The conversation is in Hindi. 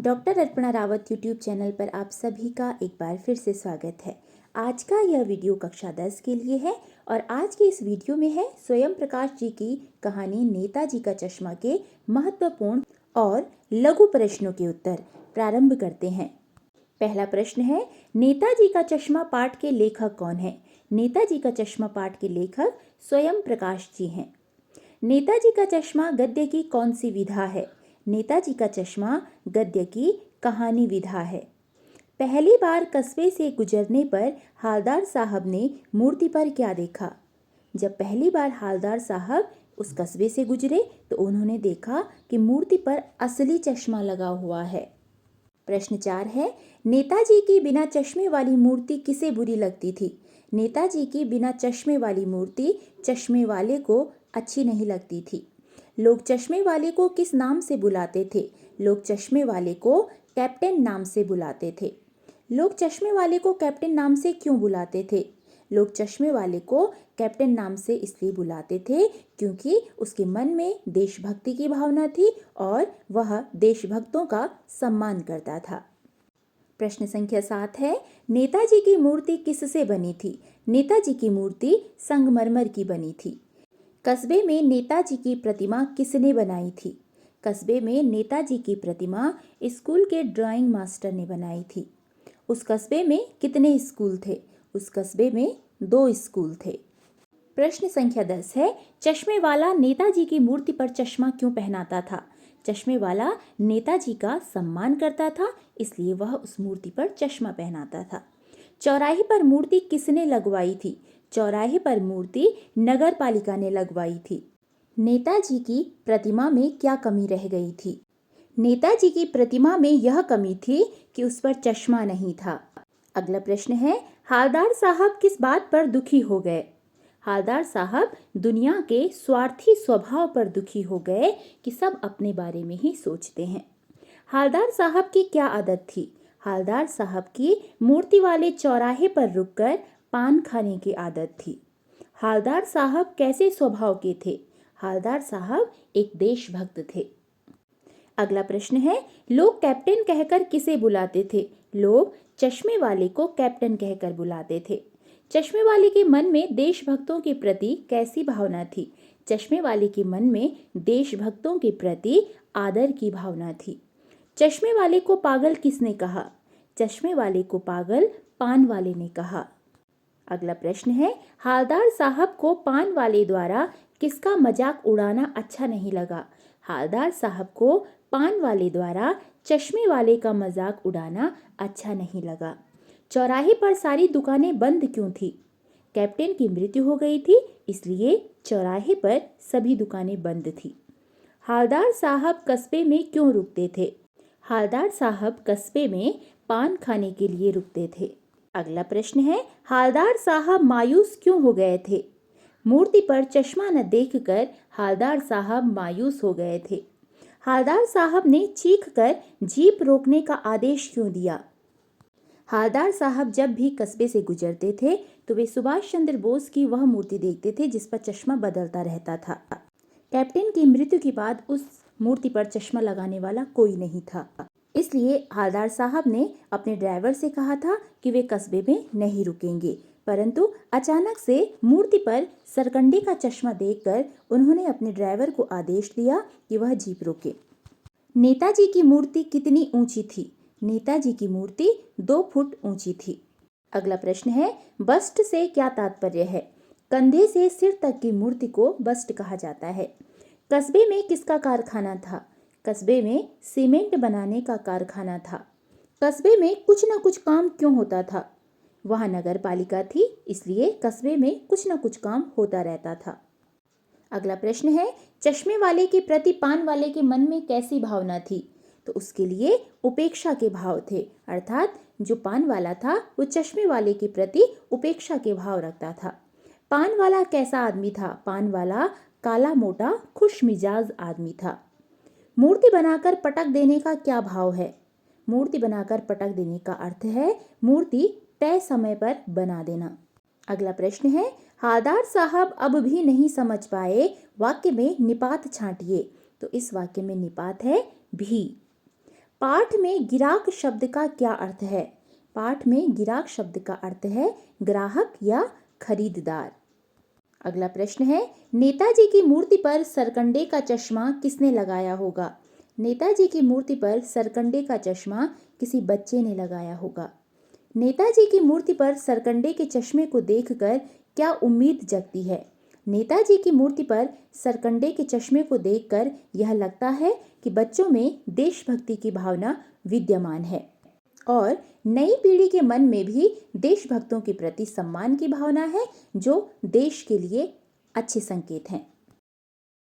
Doctor Arpana Rawat YouTube channel पर आप सभी का एक बार फिर से स्वागत है। आज का यह वीडियो कक्षा 10 के लिए है और आज की इस वीडियो में है स्वयं प्रकाश जी की कहानी नेताजी का चश्मा के महत्वपूर्ण और लघु प्रश्नों के उत्तर। प्रारंभ करते हैं। पहला प्रश्न है, नेताजी का चश्मा पाठ के लेखक कौन है? नेताजी का चश्मा पाठ के लेखक स्वयं प्रकाश जी हैं। नेताजी का चश्मा गद्य की कौन सी विधा है? नेताजी का चश्मा गद्य की कहानी विधा है। पहली बार कस्बे से गुजरने पर हालदार साहब ने मूर्ति पर क्या देखा? जब पहली बार हालदार साहब उस कस्बे से गुजरे तो उन्होंने देखा कि मूर्ति पर असली चश्मा लगा हुआ है। प्रश्न 4 है, नेताजी की बिना चश्मे वाली मूर्ति किसे बुरी लगती थी? नेताजी की बिना चश्मे वाली मूर्ति चश्मे वाले को अच्छी नहीं लगती थी। लोग चश्मे वाले को किस नाम से बुलाते थे? लोग चश्मे वाले को कैप्टन नाम से बुलाते थे। लोग चश्मे वाले को कैप्टन नाम से क्यों बुलाते थे? लोग चश्मे वाले को कैप्टन नाम से इसलिए बुलाते थे क्योंकि उसके मन में देशभक्ति की भावना थी और वह देशभक्तों का सम्मान करता था। प्रश्न संख्या 7 है, नेताजी की मूर्ति किससे बनी थी? नेताजी की मूर्ति संगमरमर की बनी थी। कस्बे में नेताजी की प्रतिमा किसने बनाई थी? कस्बे में नेताजी की प्रतिमा स्कूल के ड्राइंग मास्टर ने बनाई थी। उस कस्बे में कितने स्कूल थे? उस कस्बे में 2 स्कूल थे। प्रश्न संख्या 10 है, चश्मे वाला नेताजी की मूर्ति पर चश्मा क्यों पहनाता था? चश्मे वाला नेताजी का सम्मान करता था, इसलिए वह उस मूर्ति पर चश्मा पहनाता था। चौराहे पर मूर्ति किसने लगवाई थी? चौराहे पर मूर्ति नगर पालिका ने लगवाई थी। नेताजी की प्रतिमा में क्या कमी रह गई थी? नेताजी की प्रतिमा में यह कमी थी कि उस पर चश्मा नहीं था। अगला प्रश्न है, हालदार साहब किस बात पर दुखी हो गए? हालदार साहब दुनिया के स्वार्थी स्वभाव पर दुखी हो गए कि सब अपने बारे में ही सोचते हैं। हालदार साहब की क्या आदत थी? हालदार साहब की मूर्ति वाले चौराहे पर रुककर पान खाने की आदत थी। हालदार साहब कैसे स्वभाव के थे? हालदार साहब एक देशभक्त थे। अगला प्रश्न है, लोग कैप्टन कहकर किसे बुलाते थे? लोग चश्मे वाले को कैप्टन कहकर बुलाते थे। चश्मे वाले के मन में देशभक्तों के प्रति कैसी भावना थी? चश्मे वाले के मन में देशभक्तों के प्रति आदर की भावना थी। चश्मे वाले को पागल किसने कहा? चश्मे वाले को पागल पान वाले ने कहा। अगला प्रश्न है, हालदार साहब को पान वाले द्वारा किसका मजाक उड़ाना अच्छा नहीं लगा? हालदार साहब को पान वाले द्वारा चश्मे वाले का मजाक उड़ाना अच्छा नहीं लगा। चौराहे पर सारी दुकानें बंद क्यों थी? कैप्टन की मृत्यु हो गई थी, इसलिए चौराहे पर सभी दुकानें बंद थी। हालदार साहब कस्बे में क्यों रुकते थे? हालदार साहब कस्बे में पान खाने के लिए रुकते थे। अगला प्रश्न है, हालदार साहब मायूस क्यों हो गए थे? मूर्ति पर चश्मा न देखकर हालदार साहब मायूस हो गए थे। हालदार साहब ने चीखकर जीप रोकने का आदेश क्यों दिया? हालदार साहब जब भी कस्बे से गुजरते थे तो वे सुभाष चंद्र बोस की वह मूर्ति देखते थे जिस पर चश्मा बदलता रहता था। कैप्टन की मृत्यु के बाद उस मूर्ति पर चश्मा लगाने वाला कोई नहीं था, इसलिए हालदार साहब ने अपने ड्राइवर से कहा था कि वे कस्बे में नहीं रुकेंगे, परंतु अचानक से मूर्ति पर सरकंडे का चश्मा देखकर उन्होंने अपने ड्राइवर को आदेश दिया कि वह जीप रोके। नेताजी की मूर्ति कितनी ऊंची थी? नेताजी की मूर्ति 2 फुट ऊंची थी। अगला प्रश्न है, बस्ट से क्या तात्पर्य है? कंधे से सिर तक की मूर्ति को बस्ट कहा जाता है। कस्बे में किसका कारखाना था? कस्बे में सीमेंट बनाने का कारखाना था। कस्बे में कुछ न कुछ काम क्यों होता था? वहाँ नगर पालिका थी, इसलिए कस्बे में कुछ न कुछ काम होता रहता था। अगला प्रश्न है, चश्मे वाले के प्रति पान वाले के मन में कैसी भावना थी? तो उसके लिए उपेक्षा के भाव थे, अर्थात जो पान वाला था वो चश्मे वाले के प्रति उपेक्षा के भाव रखता था। पान वाला कैसा आदमी था? पान वाला काला मोटा खुश मिजाज आदमी था। मूर्ति बनाकर पटक देने का क्या भाव है? मूर्ति बनाकर पटक देने का अर्थ है मूर्ति तय समय पर बना देना। अगला प्रश्न है, हालदार साहब अब भी नहीं समझ पाए, वाक्य में निपात छांटिए। तो इस वाक्य में निपात है भी। पाठ में गिराक शब्द का क्या अर्थ है? पाठ में गिराक शब्द का अर्थ है ग्राहक या खरीददार। अगला प्रश्न है, नेताजी की मूर्ति पर सरकंडे का चश्मा किसने लगाया होगा? नेताजी की मूर्ति पर सरकंडे का चश्मा किसी बच्चे ने लगाया होगा। नेताजी की मूर्ति पर सरकंडे के चश्मे को देखकर क्या उम्मीद जगती है? नेताजी की मूर्ति पर सरकंडे के चश्मे को देखकर यह लगता है कि बच्चों में देशभक्ति की भावना विद्यमान है और नई पीढ़ी के मन में भी देशभक्तों के प्रति सम्मान की भावना है, जो देश के लिए अच्छे संकेत हैं।